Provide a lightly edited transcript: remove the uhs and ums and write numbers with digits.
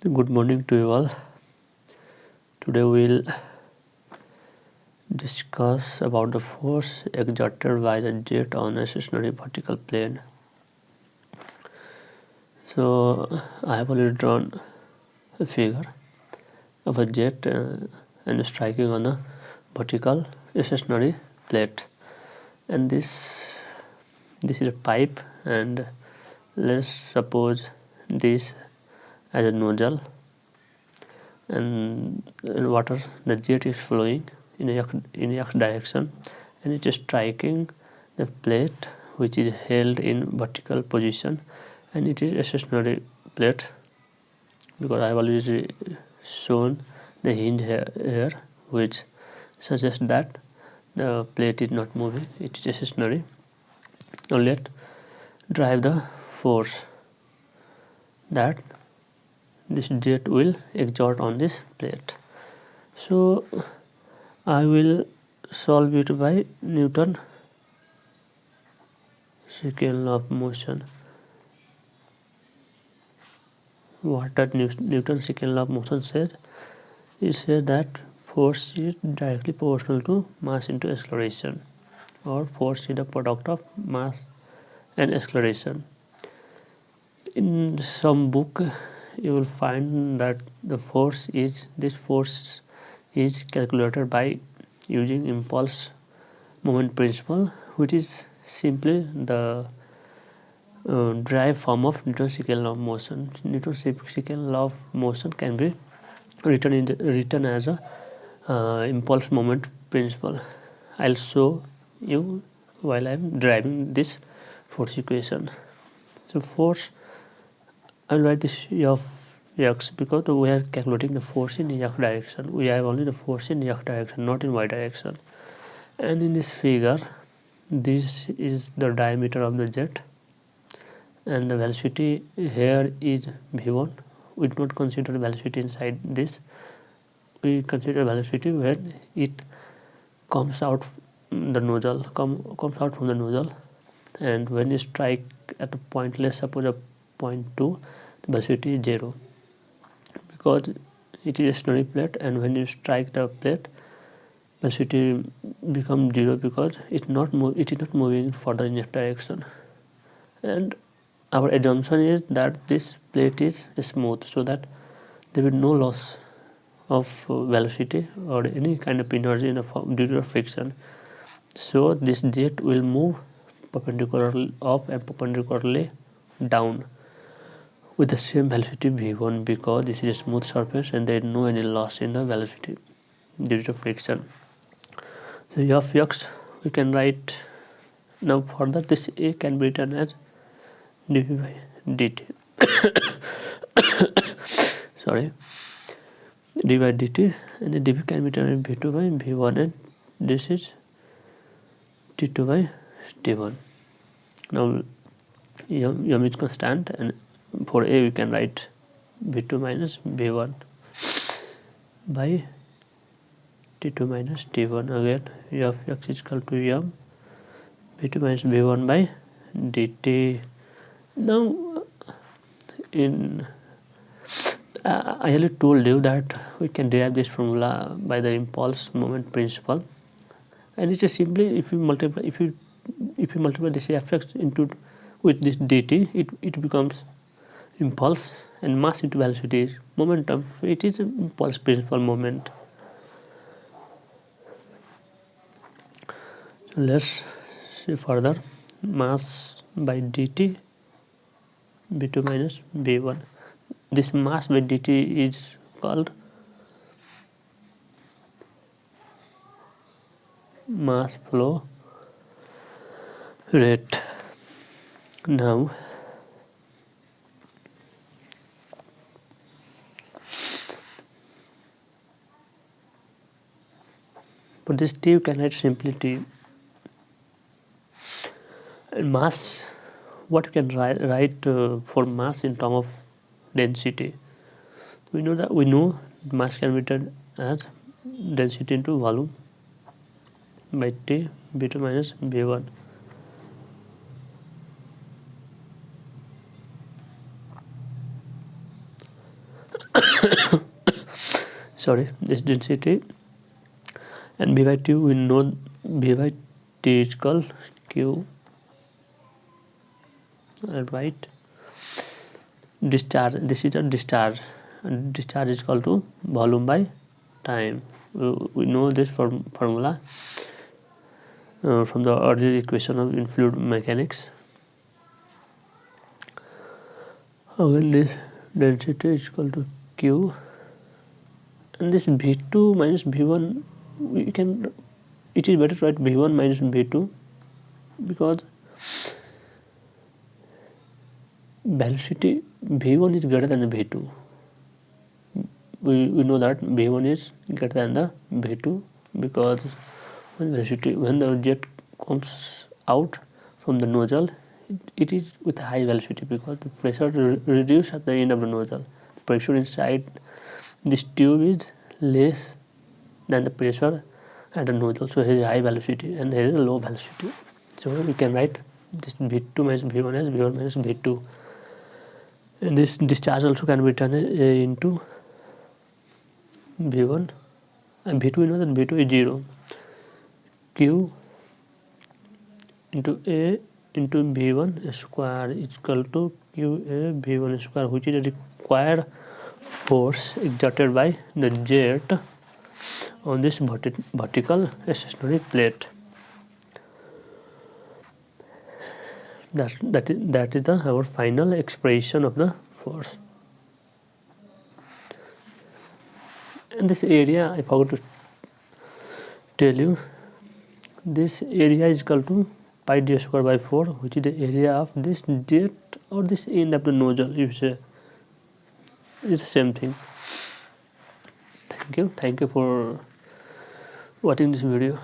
Good morning to you all. Today we'll discuss about the force exerted by the jet on a stationary vertical plane. So I have already drawn a figure of a jet and striking on a vertical stationary plate, and this is a pipe, and let's suppose this as a nozzle, and water, the jet is flowing in x direction, and it is striking the plate which is held in vertical position, and it is a stationary plate because I have already shown the hinge here which suggests that the plate is not moving, it is stationary. Now let drive the force that this jet will exert on this plate. So I will solve it by Newton second law of motion. What does Newton's second law of motion says? It says that force is directly proportional to mass into acceleration, or force is the product of mass and acceleration. In some book you will find that this force is calculated by using impulse moment principle, which is simply the derived form of Newton's second law of motion. Newton's second law of motion can be written as a impulse moment principle. I'll show you while I'm driving this force equation. So force, I'll write this E of x because we are calculating the force in x direction. We have only the force in x direction, not in y direction. And in this figure, this is the diameter of the jet, and the velocity here is v1. We do not consider velocity inside this. We consider velocity when it comes out the nozzle, comes out from the nozzle, and when you strike at a point, let's suppose a point 2, the velocity is 0 because it is a stationary plate, and when you strike the plate, velocity becomes 0 because it is not moving further in x direction. And our assumption is that this plate is smooth, so that there will be no loss of velocity or any kind of energy in the form due to friction. So this jet will move perpendicularly up and perpendicularly down with the same velocity v1 because this is a smooth surface and there is no any loss in the velocity due to friction. So E of x we can write now. Further, this A can be written as dv by dt. Sorry, dv by dt, and the dv can be written as v2 by v1, and this is t2 by t1. Now m is constant, and for A we can write v2 minus v1 by t2 minus t1. Again, E of x is equal to m v2 minus v1 by dt. Now I already told you that we can derive this formula by the impulse moment principle, and it is simply if you multiply this fx into with this dt, it becomes impulse, and mass into velocity is momentum. It is impulse principle moment. So let's see further. Mass by dt, v2 minus v1. This mass by dt is called mass flow rate. Now for this t you can write simply t, and mass, what you can write for mass in terms of density. We know mass can be written as density into volume by t v2 minus v1. this density, and V by T we know V by T is equal Q, right? Discharge, this is a discharge, and discharge is equal to volume by time. We know this formula from the earlier equation in fluid mechanics. Again, this density is equal to Q, and this V2 minus V1, we can, it is better to write V1 minus V2, because velocity V1 is greater than the V2. We know that V1 is greater than the V2, because when the jet comes out from the nozzle, it is with high velocity, because the pressure reduced at the end of the nozzle. Pressure inside this tube is less than the pressure at the nozzle, so here is high velocity and here is a low velocity. So we can write this V2 minus V1 as V1 minus V2, and this discharge also can be turned into V1 and V2. We know that V2 is 0. Q into A into V1 square is equal to QA V1 square, which is the required force exerted by the jet on this vertical stationary plate. That is our final expression of the force. And this area, I forgot to tell you, this area is equal to pi d square by 4, which is the area of this jet or this end of the nozzle. You say it's the same thing. Thank you for watching this video.